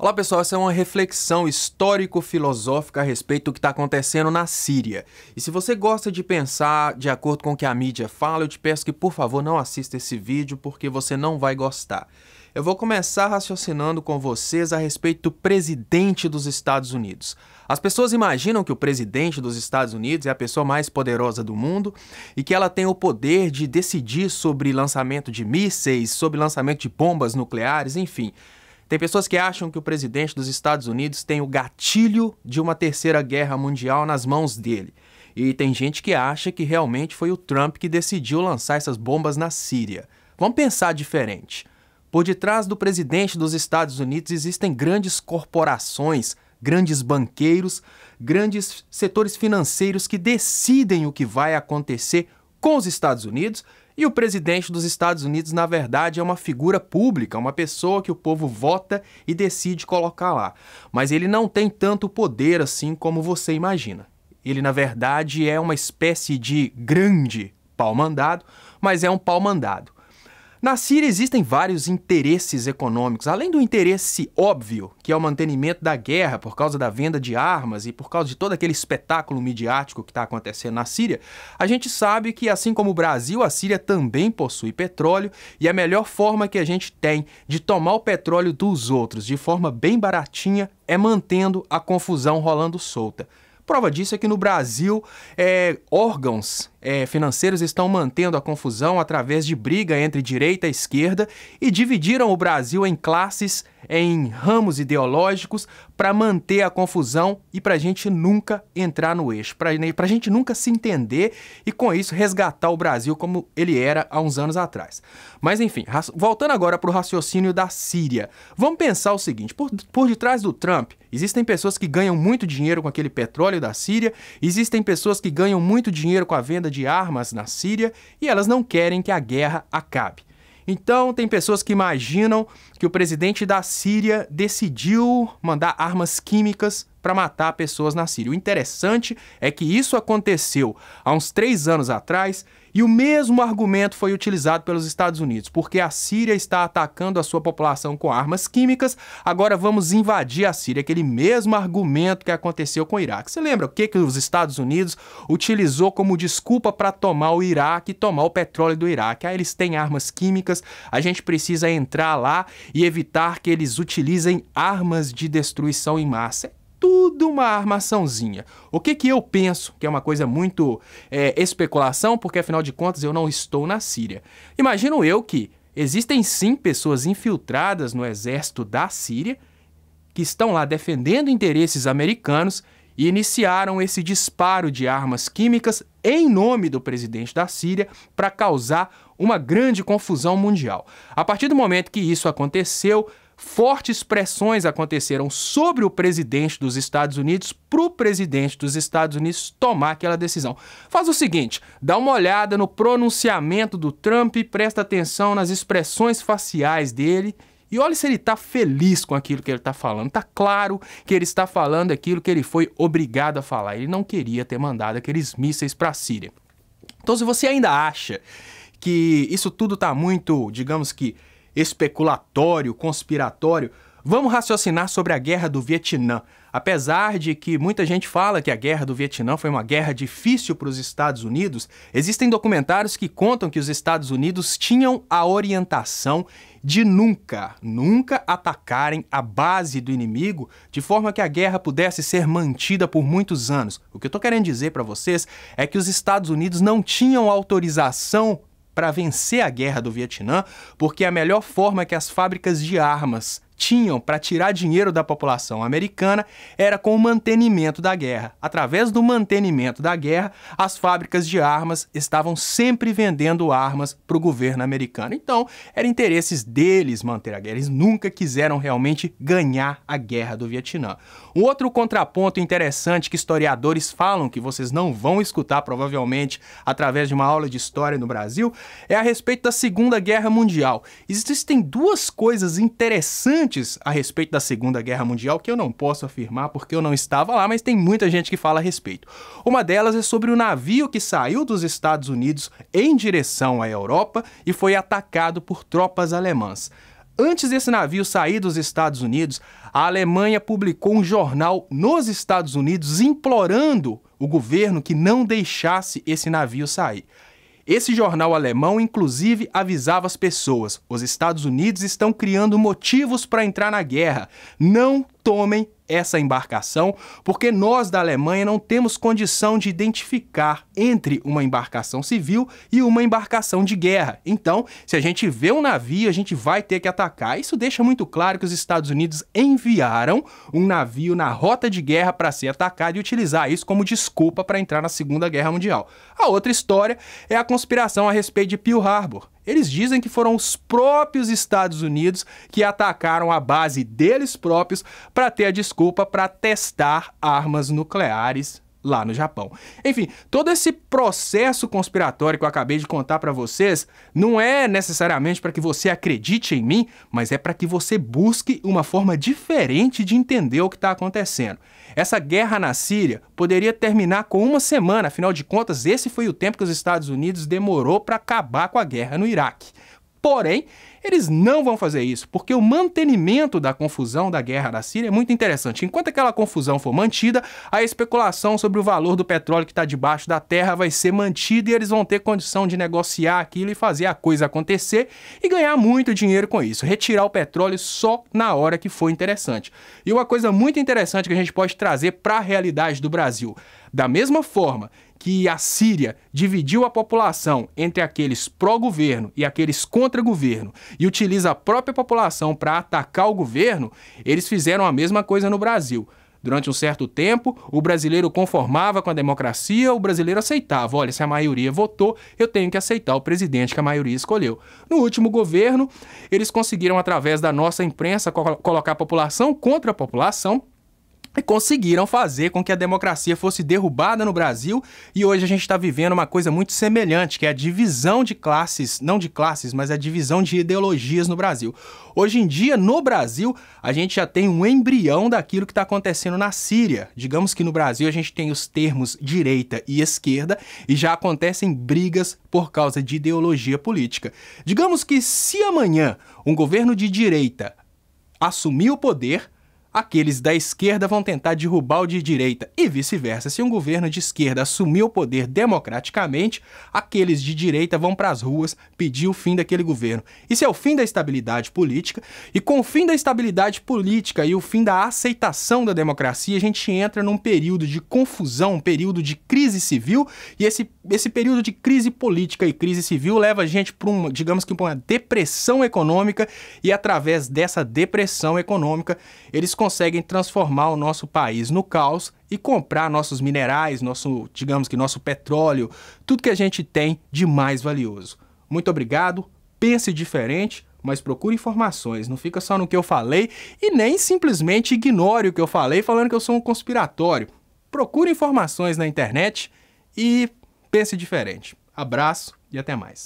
Olá pessoal, essa é uma reflexão histórico-filosófica a respeito do que está acontecendo na Síria. E se você gosta de pensar de acordo com o que a mídia fala, eu te peço que por favor não assista esse vídeo porque você não vai gostar. Eu vou começar raciocinando com vocês a respeito do presidente dos Estados Unidos. As pessoas imaginam que o presidente dos Estados Unidos é a pessoa mais poderosa do mundo e que ela tem o poder de decidir sobre lançamento de mísseis, sobre lançamento de bombas nucleares, enfim. Tem pessoas que acham que o presidente dos Estados Unidos tem o gatilho de uma terceira guerra mundial nas mãos dele. E tem gente que acha que realmente foi o Trump que decidiu lançar essas bombas na Síria. Vamos pensar diferente. Por detrás do presidente dos Estados Unidos existem grandes corporações, grandes banqueiros, grandes setores financeiros que decidem o que vai acontecer com os Estados Unidos. E o presidente dos Estados Unidos, na verdade, é uma figura pública, uma pessoa que o povo vota e decide colocar lá. Mas ele não tem tanto poder assim como você imagina. Ele, na verdade, é uma espécie de grande pau-mandado, mas é um pau-mandado. Na Síria existem vários interesses econômicos, além do interesse óbvio, que é o mantenimento da guerra por causa da venda de armas e por causa de todo aquele espetáculo midiático que está acontecendo na Síria. A gente sabe que, assim como o Brasil, a Síria também possui petróleo e a melhor forma que a gente tem de tomar o petróleo dos outros de forma bem baratinha é mantendo a confusão rolando solta. Prova disso é que no Brasil, órgãos financeiros estão mantendo a confusão através de briga entre direita e esquerda e dividiram o Brasil em classes, em ramos ideológicos para manter a confusão e para a gente nunca entrar no eixo, para a gente nunca se entender e com isso resgatar o Brasil como ele era há uns anos atrás. Mas enfim, voltando agora para o raciocínio da Síria, vamos pensar o seguinte, por detrás do Trump existem pessoas que ganham muito dinheiro com aquele petróleo da Síria, existem pessoas que ganham muito dinheiro com a venda de armas na Síria e elas não querem que a guerra acabe. Então, tem pessoas que imaginam que o presidente da Síria decidiu mandar armas químicas para matar pessoas na Síria. O interessante é que isso aconteceu há uns 3 anos atrás e o mesmo argumento foi utilizado pelos Estados Unidos, porque a Síria está atacando a sua população com armas químicas, agora vamos invadir a Síria, aquele mesmo argumento que aconteceu com o Iraque. Você lembra o que os Estados Unidos utilizou como desculpa para tomar o Iraque e tomar o petróleo do Iraque? Eles têm armas químicas, a gente precisa entrar lá e evitar que eles utilizem armas de destruição em massa. Tudo uma armaçãozinha. O que eu penso, que é uma coisa muito especulação, porque afinal de contas eu não estou na Síria. Imagino eu que existem sim pessoas infiltradas no exército da Síria, que estão lá defendendo interesses americanos e iniciaram esse disparo de armas químicas em nome do presidente da Síria para causar uma grande confusão mundial. A partir do momento que isso aconteceu, fortes pressões aconteceram sobre o presidente dos Estados Unidos para o presidente dos Estados Unidos tomar aquela decisão. Faz o seguinte, dá uma olhada no pronunciamento do Trump, presta atenção nas expressões faciais dele e olha se ele está feliz com aquilo que ele está falando. Está claro que ele está falando aquilo que ele foi obrigado a falar. Ele não queria ter mandado aqueles mísseis para a Síria. Então, se você ainda acha que isso tudo está muito, digamos que, especulatório, conspiratório, vamos raciocinar sobre a Guerra do Vietnã. Apesar de que muita gente fala que a Guerra do Vietnã foi uma guerra difícil para os Estados Unidos, existem documentários que contam que os Estados Unidos tinham a orientação de nunca atacarem a base do inimigo de forma que a guerra pudesse ser mantida por muitos anos. O que eu estou querendo dizer para vocês é que os Estados Unidos não tinham autorização para vencer a Guerra do Vietnã, porque a melhor forma que as fábricas de armas tinham para tirar dinheiro da população americana era com o mantenimento da guerra. Através do mantenimento da guerra, as fábricas de armas estavam sempre vendendo armas para o governo americano. Então, era interesses deles manter a guerra. Eles nunca quiseram realmente ganhar a Guerra do Vietnã. Um outro contraponto interessante que historiadores falam, que vocês não vão escutar provavelmente através de uma aula de história no Brasil, é a respeito da Segunda Guerra Mundial. Existem duas coisas interessantes a respeito da Segunda Guerra Mundial que eu não posso afirmar porque eu não estava lá, mas tem muita gente que fala a respeito. Uma delas é sobre o navio que saiu dos Estados Unidos em direção à Europa e foi atacado por tropas alemãs. Antes desse navio sair dos Estados Unidos, a Alemanha publicou um jornal nos Estados Unidos implorando o governo que não deixasse esse navio sair. Esse jornal alemão, inclusive, avisava as pessoas: os Estados Unidos estão criando motivos para entrar na guerra. Não tomem essa embarcação, porque nós da Alemanha não temos condição de identificar entre uma embarcação civil e uma embarcação de guerra. Então, se a gente vê um navio, a gente vai ter que atacar. Isso deixa muito claro que os Estados Unidos enviaram um navio na rota de guerra para ser atacado e utilizar isso como desculpa para entrar na Segunda Guerra Mundial. A outra história é a conspiração a respeito de Pearl Harbor. Eles dizem que foram os próprios Estados Unidos que atacaram a base deles próprios para ter a desculpa para testar armas nucleares lá no Japão. Enfim, todo esse processo conspiratório que eu acabei de contar para vocês não é necessariamente para que você acredite em mim, mas é para que você busque uma forma diferente de entender o que está acontecendo. Essa guerra na Síria poderia terminar com uma semana, afinal de contas, esse foi o tempo que os Estados Unidos demorou para acabar com a guerra no Iraque. Porém, eles não vão fazer isso, porque o mantenimento da confusão da guerra da Síria é muito interessante. Enquanto aquela confusão for mantida, a especulação sobre o valor do petróleo que está debaixo da terra vai ser mantida e eles vão ter condição de negociar aquilo e fazer a coisa acontecer e ganhar muito dinheiro com isso. Retirar o petróleo só na hora que for interessante. E uma coisa muito interessante que a gente pode trazer para a realidade do Brasil. Da mesma forma que a Síria dividiu a população entre aqueles pró-governo e aqueles contra-governo e utiliza a própria população para atacar o governo, eles fizeram a mesma coisa no Brasil. Durante um certo tempo, o brasileiro conformava com a democracia, o brasileiro aceitava. Olha, se a maioria votou, eu tenho que aceitar o presidente que a maioria escolheu. No último governo, eles conseguiram, através da nossa imprensa, colocar a população contra a população, e conseguiram fazer com que a democracia fosse derrubada no Brasil, e hoje a gente está vivendo uma coisa muito semelhante, que é a divisão de classes, não de classes, mas a divisão de ideologias no Brasil. Hoje em dia, no Brasil, a gente já tem um embrião daquilo que está acontecendo na Síria. Digamos que no Brasil a gente tem os termos direita e esquerda, e já acontecem brigas por causa de ideologia política. Digamos que se amanhã um governo de direita assumir o poder, aqueles da esquerda vão tentar derrubar o de direita e vice-versa. Se um governo de esquerda assumir o poder democraticamente, aqueles de direita vão para as ruas pedir o fim daquele governo. Isso é o fim da estabilidade política, e com o fim da estabilidade política e o fim da aceitação da democracia, a gente entra num período de confusão, um período de crise civil, e esse período de crise política e crise civil leva a gente para digamos que para uma depressão econômica, e através dessa depressão econômica, eles conseguem transformar o nosso país no caos e comprar nossos minerais, digamos que nosso petróleo, tudo que a gente tem de mais valioso. Muito obrigado, pense diferente, mas procure informações, não fica só no que eu falei e nem simplesmente ignore o que eu falei falando que eu sou um conspiratório. Procure informações na internet e pense diferente. Abraço e até mais.